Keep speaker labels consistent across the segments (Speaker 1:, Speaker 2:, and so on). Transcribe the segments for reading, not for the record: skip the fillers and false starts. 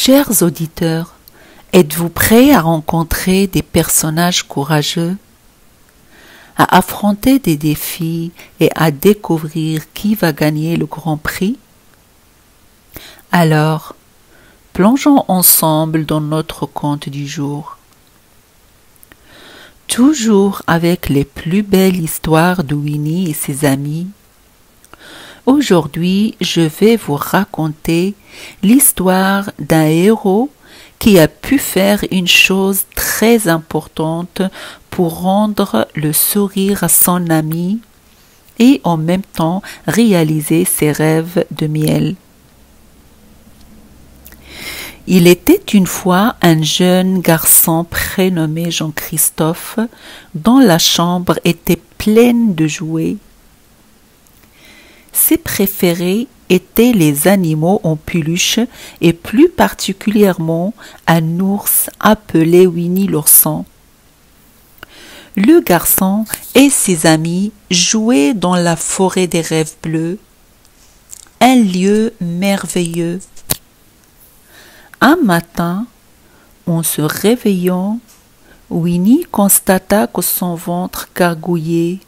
Speaker 1: Chers auditeurs, êtes-vous prêts à rencontrer des personnages courageux, à affronter des défis et à découvrir qui va gagner le grand prix? Alors, plongeons ensemble dans notre conte du jour. Toujours avec les plus belles histoires de Winnie et ses amis, aujourd'hui je vais vous raconter l'histoire d'un héros qui a pu faire une chose très importante pour rendre le sourire à son ami et en même temps réaliser ses rêves de miel. Il était une fois un jeune garçon prénommé Jean-Christophe dont la chambre était pleine de jouets. Ses préférés étaient les animaux en peluche et plus particulièrement un ours appelé Winnie l'ourson. Le garçon et ses amis jouaient dans la forêt des rêves bleus, un lieu merveilleux. Un matin, en se réveillant, Winnie constata que son ventre gargouillait.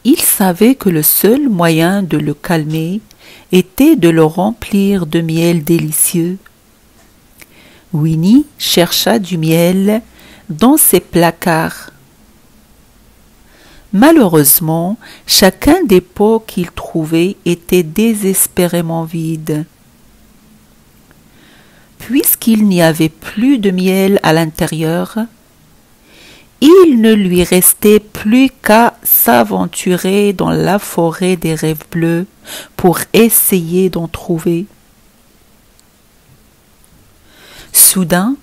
Speaker 1: Il savait que le seul moyen de le calmer était de le remplir de miel délicieux. Winnie chercha du miel dans ses placards. Malheureusement, chacun des pots qu'il trouvait était désespérément vide. Puisqu'il n'y avait plus de miel à l'intérieur, il ne lui restait plus qu'à s'aventurer dans la forêt des rêves bleus pour essayer d'en trouver. Soudain,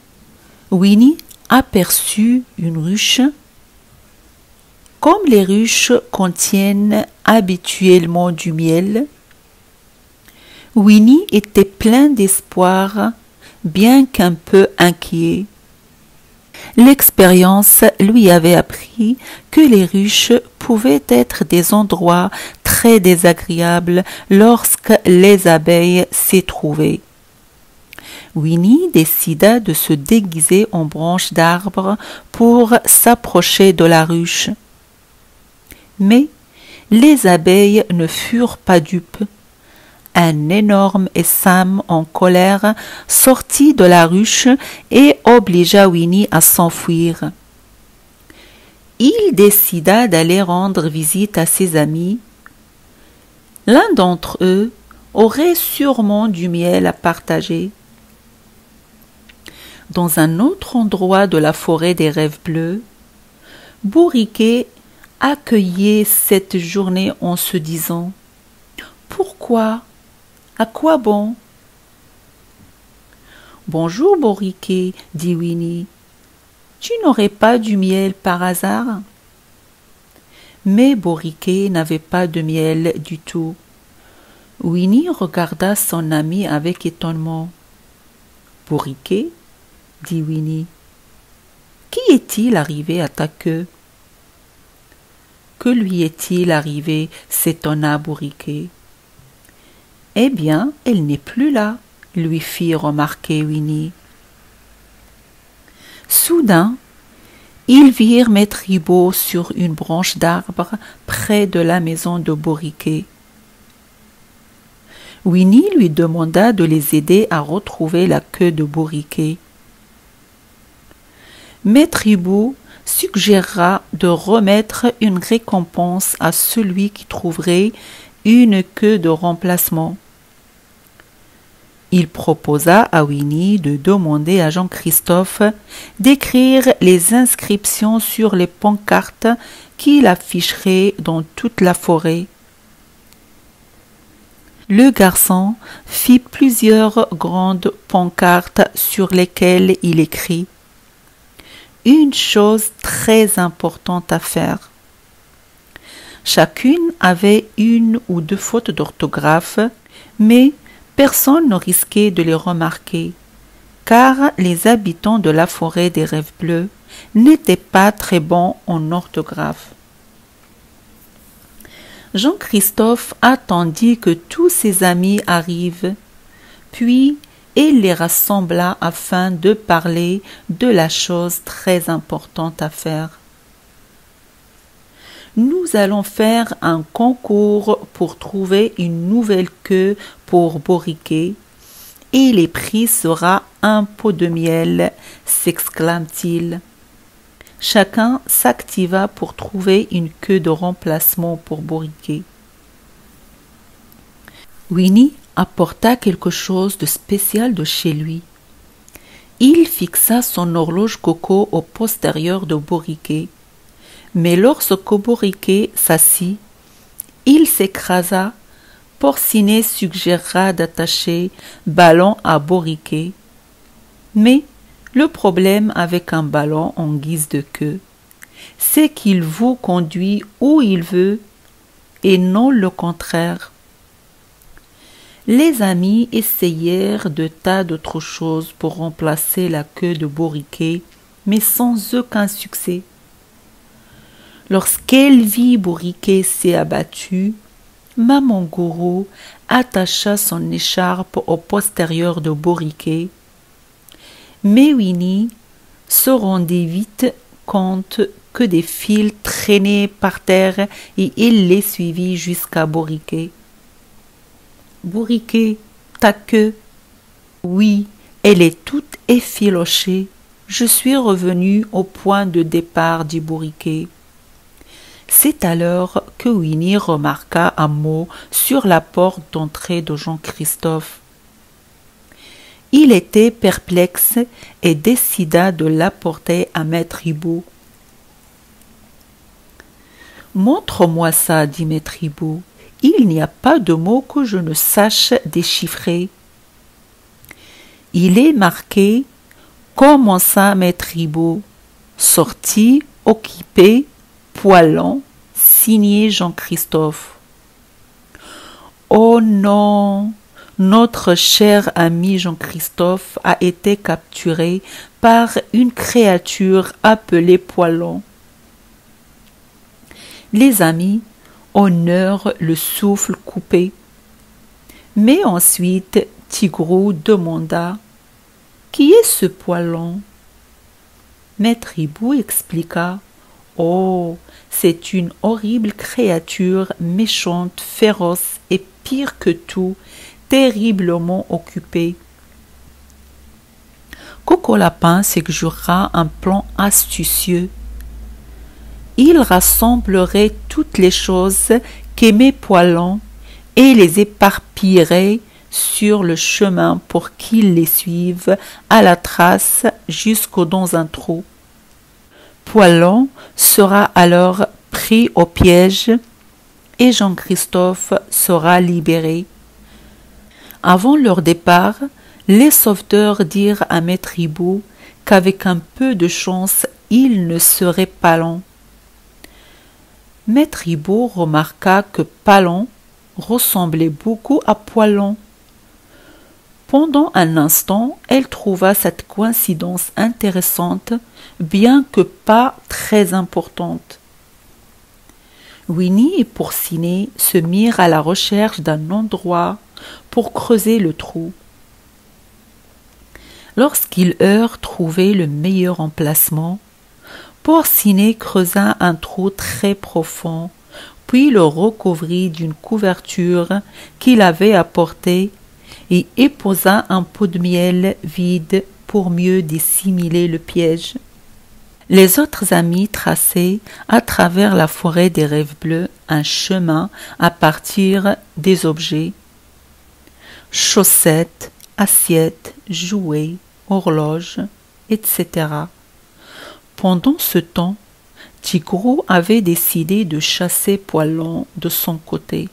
Speaker 1: Winnie aperçut une ruche. Comme les ruches contiennent habituellement du miel, Winnie était plein d'espoir, bien qu'un peu inquiet. L'expérience lui avait appris que les ruches pouvaient être des endroits très désagréables lorsque les abeilles s'y trouvaient. Winnie décida de se déguiser en branche d'arbre pour s'approcher de la ruche. Mais les abeilles ne furent pas dupes. Un énorme essaim en colère sortit de la ruche et obligea Winnie à s'enfuir. Il décida d'aller rendre visite à ses amis. L'un d'entre eux aurait sûrement du miel à partager. Dans un autre endroit de la forêt des rêves bleus, Bourriquet accueillait cette journée en se disant « Pourquoi ? À quoi bon ?»« Bonjour, Bourriquet, dit Winnie. Tu n'aurais pas du miel par hasard ?» Mais Bourriquet n'avait pas de miel du tout. Winnie regarda son ami avec étonnement. « Bourriquet, dit Winnie, qui est-il arrivé à ta queue ?»« Que lui est-il arrivé ?» s'étonna Bourriquet. « Eh bien, elle n'est plus là, » lui fit remarquer Winnie. Soudain, ils virent Maître Ribot sur une branche d'arbre près de la maison de Bourriquet. Winnie lui demanda de les aider à retrouver la queue de Bourriquet. Maître Ribot suggéra de remettre une récompense à celui qui trouverait une queue de remplacement. Il proposa à Winnie de demander à Jean-Christophe d'écrire les inscriptions sur les pancartes qu'il afficherait dans toute la forêt. Le garçon fit plusieurs grandes pancartes sur lesquelles il écrit « Une chose très importante à faire ». Chacune avait une ou deux fautes d'orthographe, mais personne ne risquait de les remarquer, car les habitants de la forêt des rêves bleus n'étaient pas très bons en orthographe. Jean-Christophe attendit que tous ses amis arrivent, puis et les rassembla afin de parler de la chose très importante à faire. Nous allons faire un concours pour trouver une nouvelle queue pour Boriquet, et les prix sera un pot de miel, s'exclame-t-il. Chacun s'activa pour trouver une queue de remplacement pour Boriquet. Winnie apporta quelque chose de spécial de chez lui. Il fixa son horloge coco au postérieur de Boriquet. Mais lorsque Boriquet s'assit, il s'écrasa. Porcinet suggéra d'attacher ballon à Boriquet. Mais le problème avec un ballon en guise de queue, c'est qu'il vous conduit où il veut et non le contraire. Les amis essayèrent de tas d'autres choses pour remplacer la queue de Boriquet, mais sans aucun succès. Lorsqu'elle vit Boriquet s'est abattu, Maman Gourou attacha son écharpe au postérieur de Boriquet. Mais Winnie se rendit vite compte que des fils traînaient par terre et il les suivit jusqu'à Boriquet. « Boriquet, ta queue ?»« Oui, elle est toute effilochée. Je suis revenu au point de départ, dit Boriquet. » C'est alors que Winnie remarqua un mot sur la porte d'entrée de Jean-Christophe. Il était perplexe et décida de l'apporter à Maître Hibou. « Montre-moi ça, dit Maître Hibou. Il n'y a pas de mot que je ne sache déchiffrer. » « Il est marqué, comment ça, Maître Hibou? Sorti, occupé, poilant, signé Jean-Christophe. »« Oh non! Notre cher ami Jean-Christophe a été capturé par une créature appelée Poilon. » Les amis honnèrent le souffle coupé. Mais ensuite, Tigrou demanda « Qui est ce Poilon ?» Maître Hibou expliqua « Oh, c'est une horrible créature méchante, féroce et pire que tout, terriblement occupée. » Coco Lapin suggéra un plan astucieux. Il rassemblerait toutes les choses qu'aimait Poilon et les éparpillerait sur le chemin pour qu'ils les suivent à la trace jusqu'au dans un trou. Poilon sera alors pris au piège et Jean-Christophe sera libéré. Avant leur départ, les sauveteurs dirent à Maître Hibou qu'avec un peu de chance, il ne serait pas long. Maître Hibou remarqua que Palon ressemblait beaucoup à Poilon. Pendant un instant, elle trouva cette coïncidence intéressante, bien que pas très importante. Winnie et Porcinet se mirent à la recherche d'un endroit pour creuser le trou. Lorsqu'ils eurent trouvé le meilleur emplacement, Porcinet creusa un trou très profond, puis le recouvrit d'une couverture qu'il avait apportée et y posa un pot de miel vide pour mieux dissimuler le piège. Les autres amis traçaient à travers la forêt des rêves bleus un chemin à partir des objets. Chaussettes, assiettes, jouets, horloges, etc. Pendant ce temps, Tigrou avait décidé de chasser Poilon de son côté.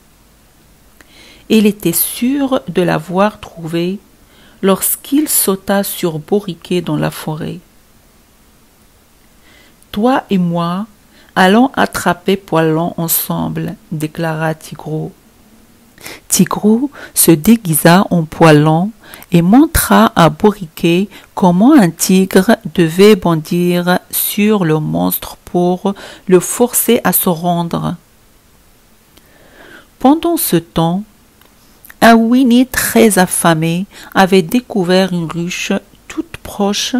Speaker 1: Il était sûr de l'avoir trouvé lorsqu'il sauta sur Boriquet dans la forêt. « Toi et moi, allons attraper Poilon ensemble, » déclara Tigrou. Tigrou se déguisa en Poilon et montra à Boriquet comment un tigre devait bondir sur le monstre pour le forcer à se rendre. Pendant ce temps, Un Winnie très affamé avait découvert une ruche toute proche.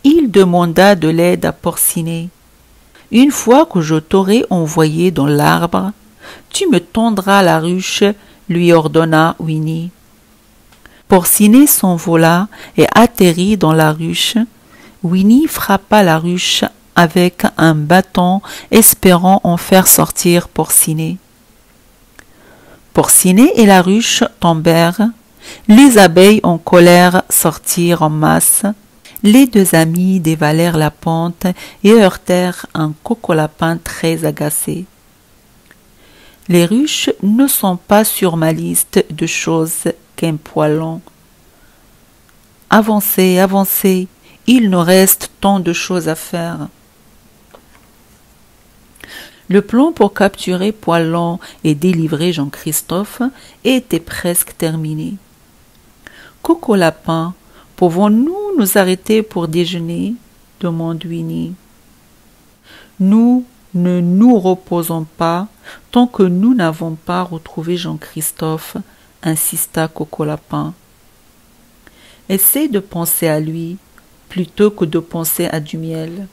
Speaker 1: Il demanda de l'aide à Porcinet. « Une fois que je t'aurai envoyé dans l'arbre, tu me tendras la ruche, lui ordonna Winnie. Porcinet s'envola et atterrit dans la ruche. Winnie frappa la ruche avec un bâton, espérant en faire sortir Porcinet. Porcinet et la ruche tombèrent. Les abeilles en colère sortirent en masse. Les deux amis dévalèrent la pente et heurtèrent un coco-lapin très agacé. Les ruches ne sont pas sur ma liste de choses qu'un poêlon. Avancez, avancez, il nous reste tant de choses à faire. Le plan pour capturer Poilon et délivrer Jean-Christophe était presque terminé. Coco-lapin, pouvons-nous nous arrêter pour déjeuner? Demande Winnie. Nous ne nous reposons pas tant que nous n'avons pas retrouvé Jean-Christophe, insista Coco-lapin. Essaie de penser à lui plutôt que de penser à du miel.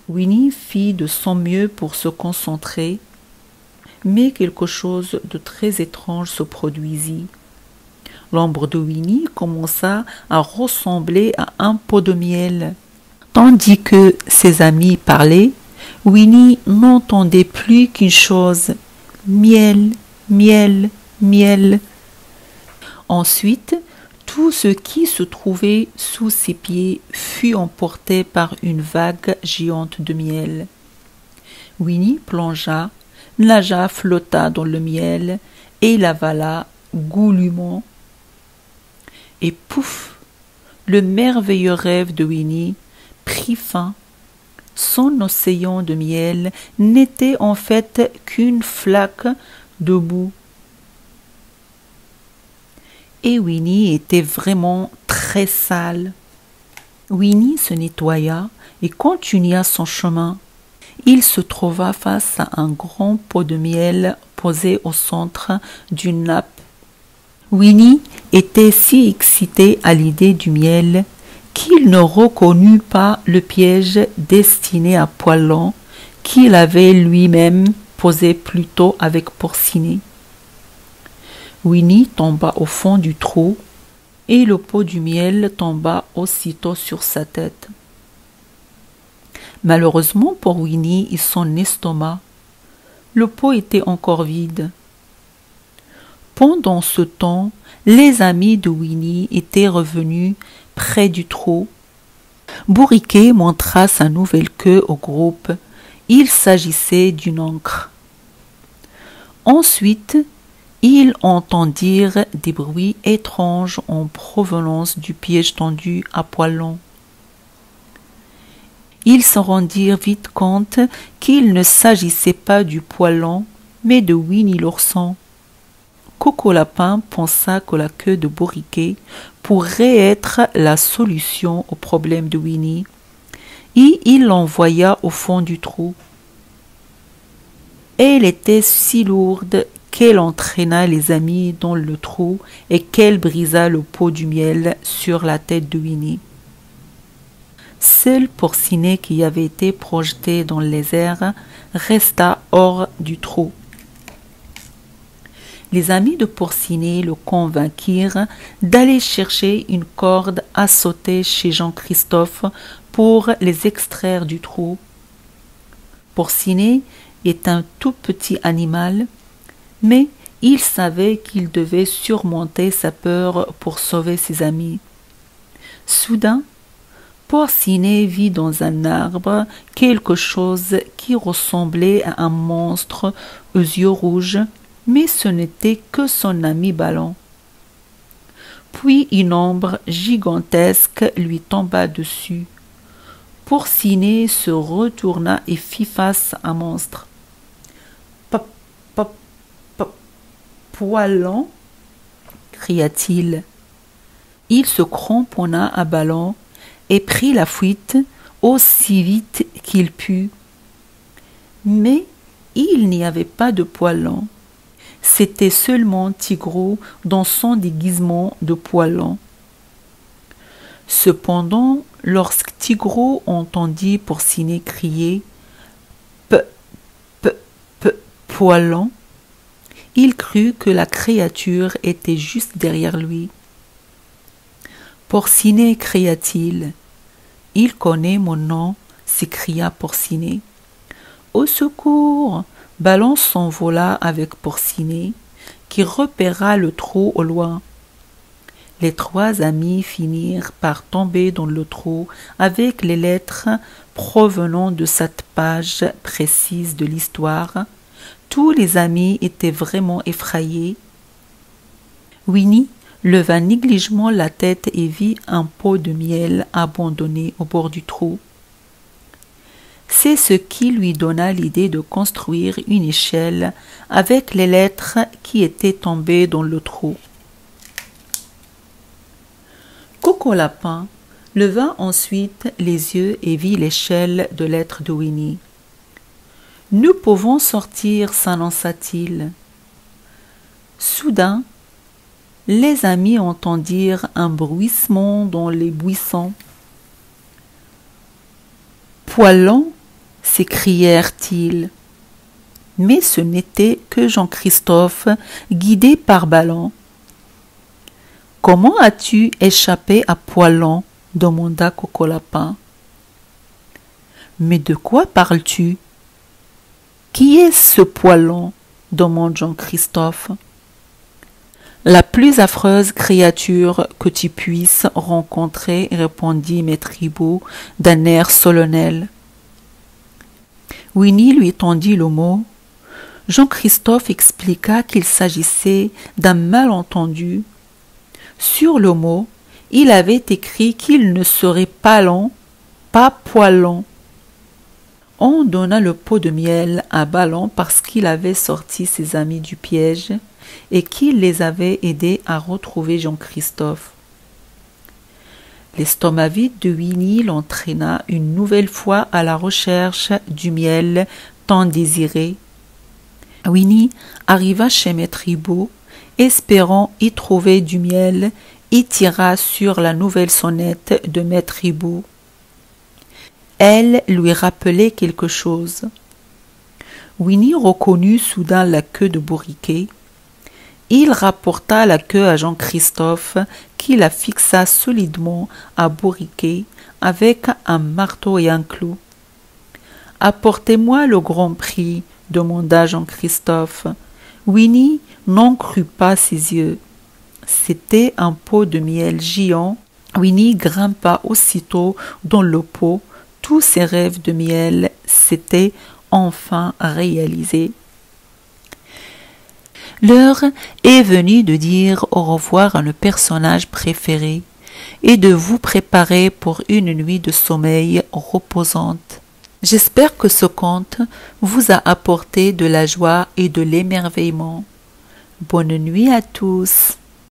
Speaker 1: Winnie fit de son mieux pour se concentrer, mais quelque chose de très étrange se produisit. L'ombre de Winnie commença à ressembler à un pot de miel. Tandis que ses amis parlaient, Winnie n'entendait plus qu'une chose: miel, miel, miel. Ensuite, tout ce qui se trouvait sous ses pieds fut emporté par une vague géante de miel. Winnie plongea, nagea, flotta dans le miel et l'avala goulûment. Et pouf, le merveilleux rêve de Winnie prit fin. Son océan de miel n'était en fait qu'une flaque de boue. Et Winnie était vraiment très sale. Winnie se nettoya et continua son chemin. Il se trouva face à un grand pot de miel posé au centre d'une nappe. Winnie était si excité à l'idée du miel qu'il ne reconnut pas le piège destiné à Poilon qu'il avait lui-même posé plus tôt avec Porcinet. Winnie tomba au fond du trou et le pot du miel tomba aussitôt sur sa tête. Malheureusement pour Winnie et son estomac, le pot était encore vide. Pendant ce temps, les amis de Winnie étaient revenus près du trou. Bourriquet montra sa nouvelle queue au groupe. Il s'agissait d'une ancre. Ensuite, ils entendirent des bruits étranges en provenance du piège tendu à Poilon. Ils se rendirent vite compte qu'il ne s'agissait pas du Poilon, mais de Winnie l'ourson. Coco-lapin pensa que la queue de Bourriquet pourrait être la solution au problème de Winnie, et il l'envoya au fond du trou. Elle était si lourde qu'elle entraîna les amis dans le trou et qu'elle brisa le pot du miel sur la tête de Winnie. Seul Porcinet, qui avait été projeté dans les airs, resta hors du trou. Les amis de Porcinet le convainquirent d'aller chercher une corde à sauter chez Jean-Christophe pour les extraire du trou. Porcinet est un tout petit animal, mais il savait qu'il devait surmonter sa peur pour sauver ses amis. Soudain, Porcinet vit dans un arbre quelque chose qui ressemblait à un monstre aux yeux rouges, mais ce n'était que son ami Ballon. Puis une ombre gigantesque lui tomba dessus. Porcinet se retourna et fit face à un monstre. Poilon, cria-t-il. Il se cramponna à Ballon et prit la fuite aussi vite qu'il put. Mais il n'y avait pas de Poilon. c'était seulement Tigreau dans son déguisement de Poilan. Cependant, lorsque Tigreau entendit Porcinet crier « P, P, P, Poilan », il crut que la créature était juste derrière lui. « Porcinet » cria-t-il. « Il connaît mon nom » s'écria Porcinet. « Au secours !» Ballon s'envola avec Porcinet, qui repéra le trou au loin. Les trois amis finirent par tomber dans le trou avec les lettres provenant de cette page précise de l'histoire. Tous les amis étaient vraiment effrayés. Winnie leva négligemment la tête et vit un pot de miel abandonné au bord du trou. C'est ce qui lui donna l'idée de construire une échelle avec les lettres qui étaient tombées dans le trou. Coco Lapin leva ensuite les yeux et vit l'échelle de lettres de Winnie. « Nous pouvons sortir, s'annonça-t-il. Soudain, les amis entendirent un bruissement dans les buissons. « Poilan !» s'écrièrent-ils. Mais ce n'était que Jean-Christophe, guidé par Ballon. « Comment as-tu échappé à Poilan ?» demanda Coco Lapin. « Mais de quoi parles-tu ? Qui est ce Poilan ?» demande Jean-Christophe. « La plus affreuse créature que tu puisses rencontrer, répondit Maître Hibou d'un air solennel. Winnie lui tendit le mot. Jean-Christophe expliqua qu'il s'agissait d'un malentendu. Sur le mot, il avait écrit qu'il ne serait pas long, pas Poilan. On donna le pot de miel à Ballon parce qu'il avait sorti ses amis du piège et qu'il les avait aidés à retrouver Jean-Christophe. L'estomac vide de Winnie l'entraîna une nouvelle fois à la recherche du miel tant désiré. Winnie arriva chez Maître Hibou, espérant y trouver du miel, et tira sur la nouvelle sonnette de Maître Hibou. Elle lui rappelait quelque chose. Winnie reconnut soudain la queue de Bourriquet. Il rapporta la queue à Jean-Christophe, qui la fixa solidement à Bourriquet avec un marteau et un clou. « Apportez-moi le grand prix » demanda Jean-Christophe. Winnie n'en crut pas ses yeux. C'était un pot de miel géant. Winnie grimpa aussitôt dans le pot. Tous ses rêves de miel s'étaient enfin réalisés. L'heure est venue de dire au revoir à nos personnages préférés et de vous préparer pour une nuit de sommeil reposante. J'espère que ce conte vous a apporté de la joie et de l'émerveillement. Bonne nuit à tous.